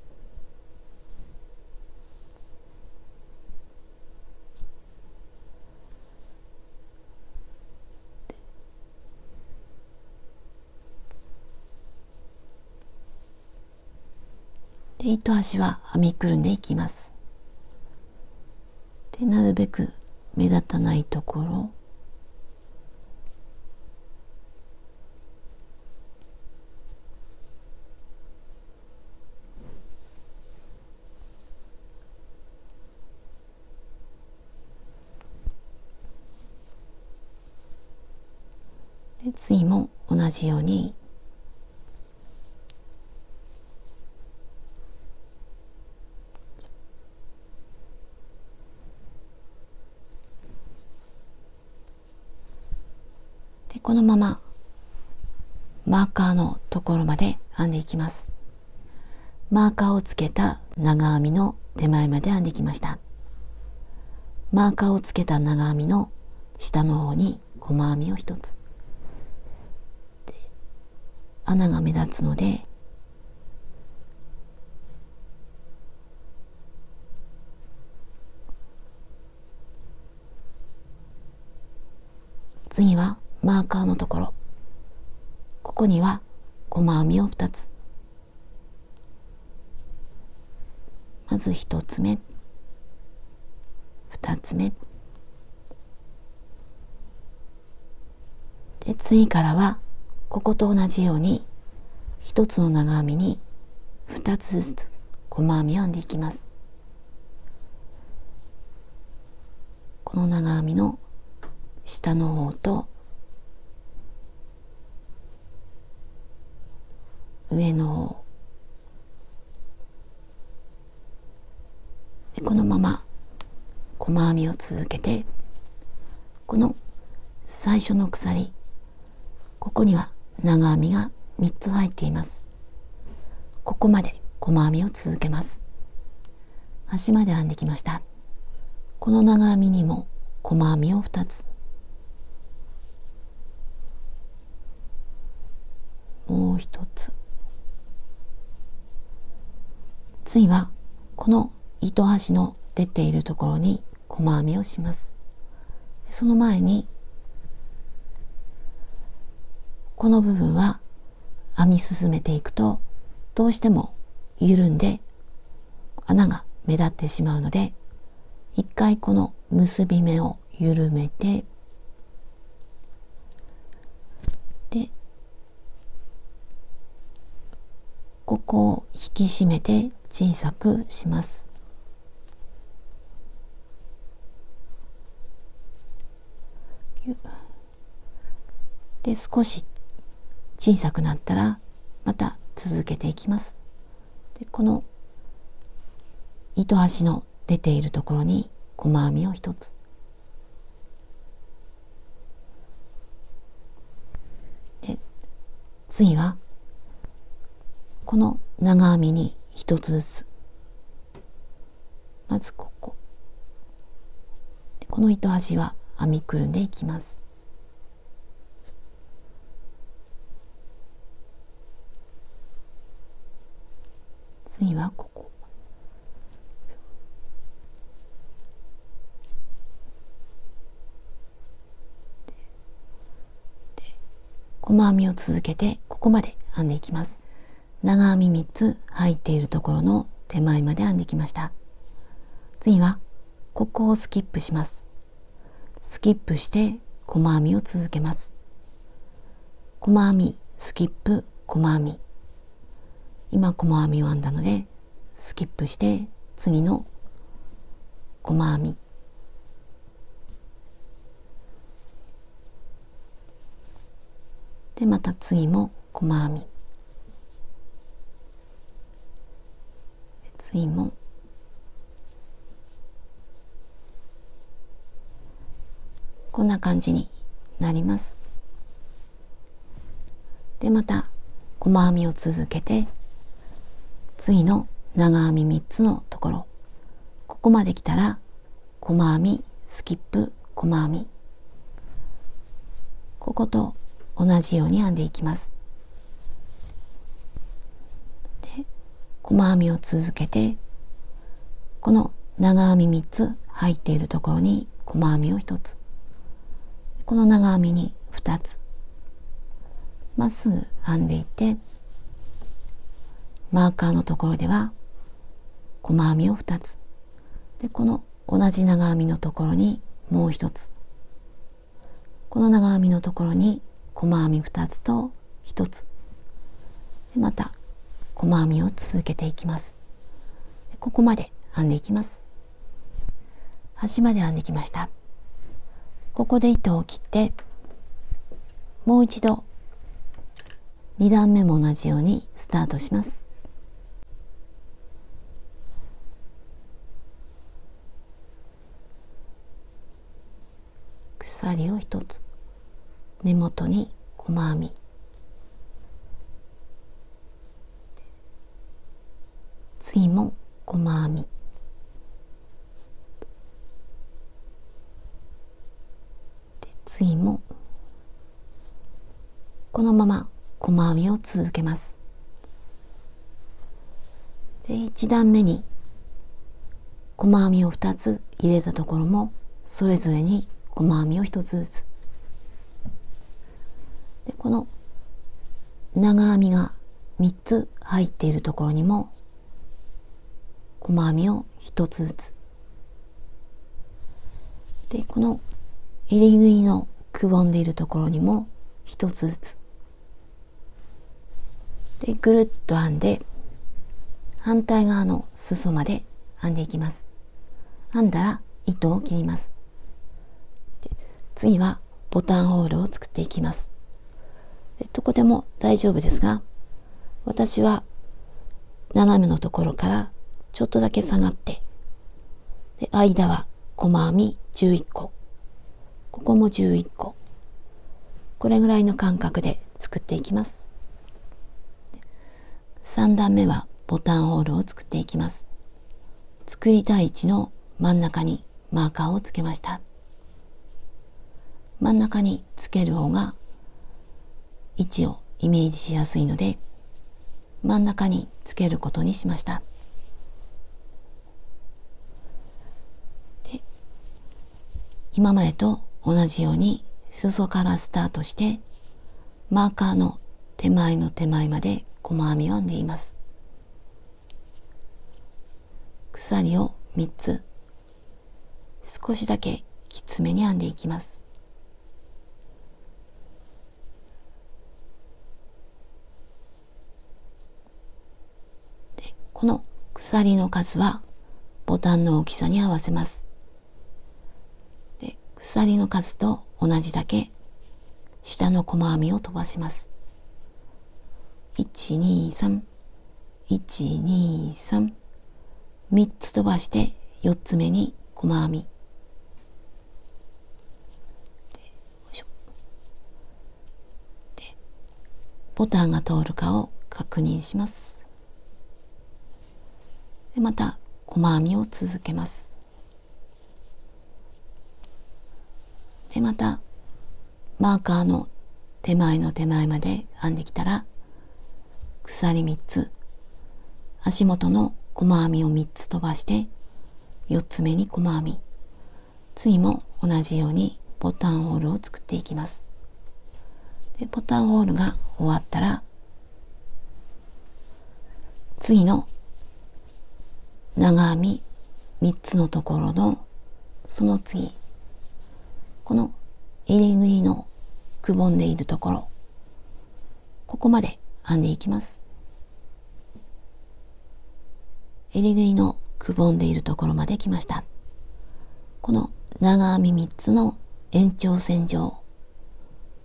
で糸端は編みくるんでいきます。でなるべく目立たないところ、で次も同じようにでこのままマーカーのところまで編んでいきます。マーカーをつけた長編みの手前まで編んできました。マーカーをつけた長編みの下の方に細編みを一つ、穴が目立つので次はマーカーのところ、ここには細編みを2つ、まず1つ目、2つ目で、次からはここと同じように1つの長編みに2つずつ細編みを編んでいきます。この長編みの下の方と上の方で、このまま細編みを続けて、この最初の鎖、ここには長編みが3つ入っています。ここまで細編みを続けます。端まで編んできました。この長編みにも細編みを2つ、もう1つ、次はこの糸端の出ているところに細編みをします。その前にこの部分は編み進めていくとどうしても緩んで穴が目立ってしまうので、一回この結び目を緩めて、でここを引き締めて小さくします。で少し小さくなったらまた続けていきます。でこの糸端の出ているところに細編みを一つ、で次はこの長編みに一つずつ、まずここで、この糸端は編みくるんでいきます。次はここで細編みを続けてここまで編んでいきます。長編み3つ入っているところの手前まで編んできました。次はここをスキップします。スキップして細編みを続けます。細編みスキップ細編み、今細編みを編んだのでスキップして次の細編み、でまた次も細編み次もこんな感じになります。でまた細編みを続けて次の長編み3つのところ、ここまで来たら細編みスキップ細編み、ここと同じように編んでいきます。で細編みを続けてこの長編み3つ入っているところに細編みを1つ、この長編みに2つまっすぐ編んでいって、マーカーのところでは細編みを2つで、この同じ長編みのところにもう1つ、この長編みのところに細編み2つと1つで、また細編みを続けていきます。ここまで編んでいきます。端まで編んできました。ここで糸を切ってもう一度2段目も同じようにスタートします。鎖を1つ、根元に細編み、次も細編み、で次もこのまま細編みを続けます。で1段目に細編みを2つ入れたところもそれぞれに細編みを1つずつで、この長編みが3つ入っているところにも細編みを1つずつで、この襟ぐりのくぼんでいるところにも1つずつで、ぐるっと編んで反対側の裾まで編んでいきます。編んだら糸を切ります。で次はボタンホールを作っていきます。どこでも大丈夫ですが、私は斜めのところからちょっとだけ下がって、で間は細編み11個、ここも11個、これぐらいの間隔で作っていきます。3段目はボタンホールを作っていきます。作りたい位置の真ん中にマーカーをつけました。真ん中につける方が位置をイメージしやすいので真ん中につけることにしました。で今までと同じように裾からスタートしてマーカーの手前の手前まで細編みを編んでいます。鎖を3つ少しだけきつめに編んでいきます。でこの鎖の数はボタンの大きさに合わせます。で鎖の数と同じだけ下の細編みを飛ばします。123、123、3つ飛ばして4つ目に細編みでボタンが通るかを確認します。でまた細編みを続けます。でまたマーカーの手前の手前まで編んできたら鎖3つ、足元の細編みを3つ飛ばして4つ目に細編み、次も同じようにボタンホールを作っていきます。でボタンホールが終わったら次の長編み3つのところのその次、この襟ぐりのくぼんでいるところ、ここまで編んでいきます。襟ぐりのくぼんでいるところまで来ました。この長編み3つの延長線上、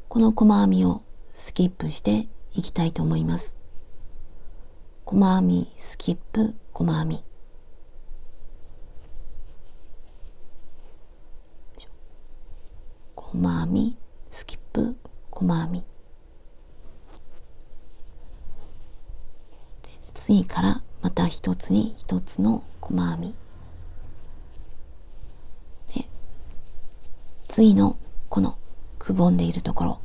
この細編みをスキップしていきたいと思います。細編みスキップ細編み、細編み、スキップ、細編み。次からまた一つに一つの細編み。で、次のこのくぼんでいるところ、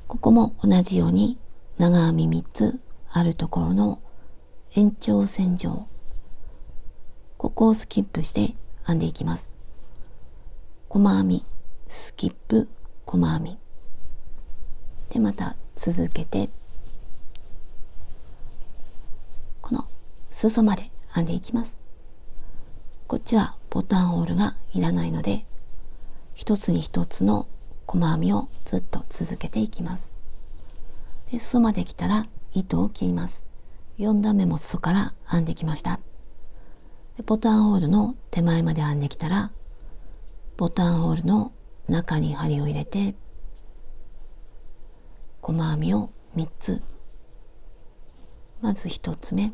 ここも同じように長編み3つあるところの延長線上、ここをスキップして編んでいきます。細編み、スキップ、細編み。で、また続けて、この裾まで編んでいきます。こっちはボタンホールがいらないので、一つに一つの細編みをずっと続けていきます。で、裾まで来たら糸を切ります。4段目も裾から編んできました。で、ボタンホールの手前まで編んできたら、ボタンホールの中に針を入れて、細編みを3つ。まず1つ目、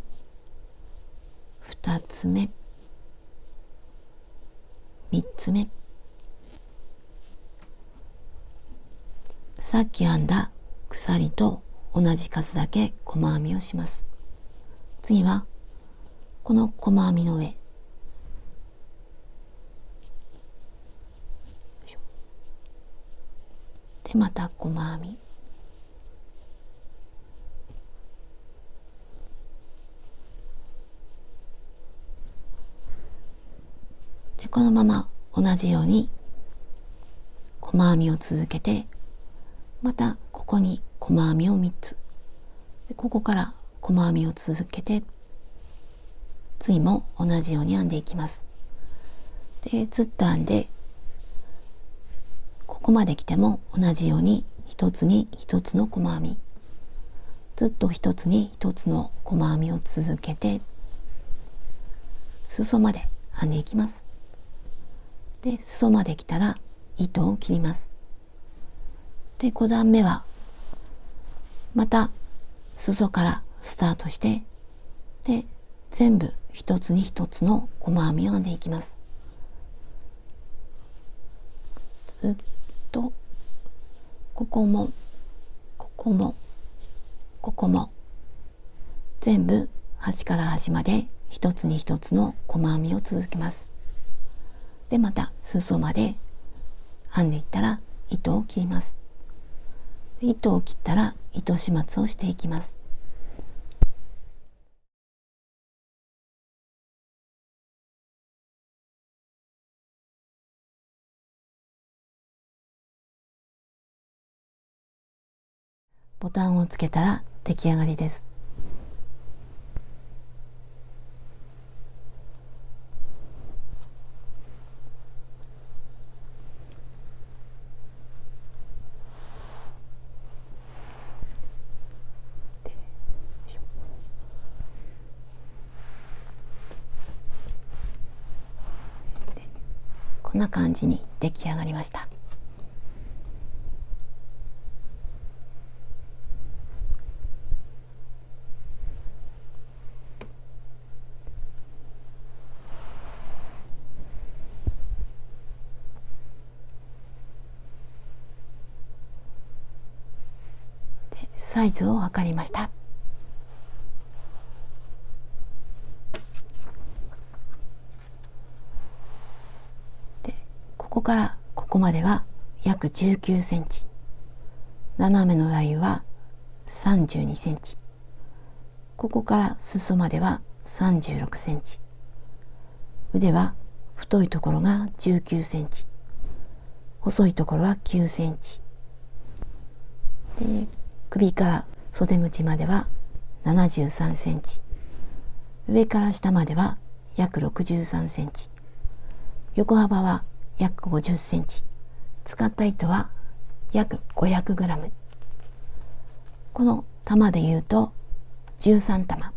2つ目、3つ目。さっき編んだ鎖と同じ数だけ細編みをします。次はこの細編みの上、でまた細編み、でこのまま同じように細編みを続けて、またここに細編みを3つ、でここから細編みを続けて、次も同じように編んでいきます。でずっと編んで、ここまで来ても同じように一つに一つの細編み、ずっと一つに一つの細編みを続けて、裾まで編んでいきます。で裾まで来たら糸を切ります。で5段目はまた裾からスタートして、で全部一つに一つの細編みを編んでいきます。ずっとここもここもここも全部端から端まで一つに一つの細編みを続けます。でまた裾まで編んでいったら糸を切ります。で糸を切ったら糸始末をしていきます。ボタンをつけたら出来上がりです。こんな感じに出来上がりました。でサイズを測りました。ここからここまでは約19センチ、斜めのラインは32センチ、ここから裾までは36センチ、腕は太いところが19センチ、細いところは9センチで、首から袖口までは73センチ、上から下までは約63センチ、横幅は約50センチ、使った糸は約500グラム。この玉でいうと13玉。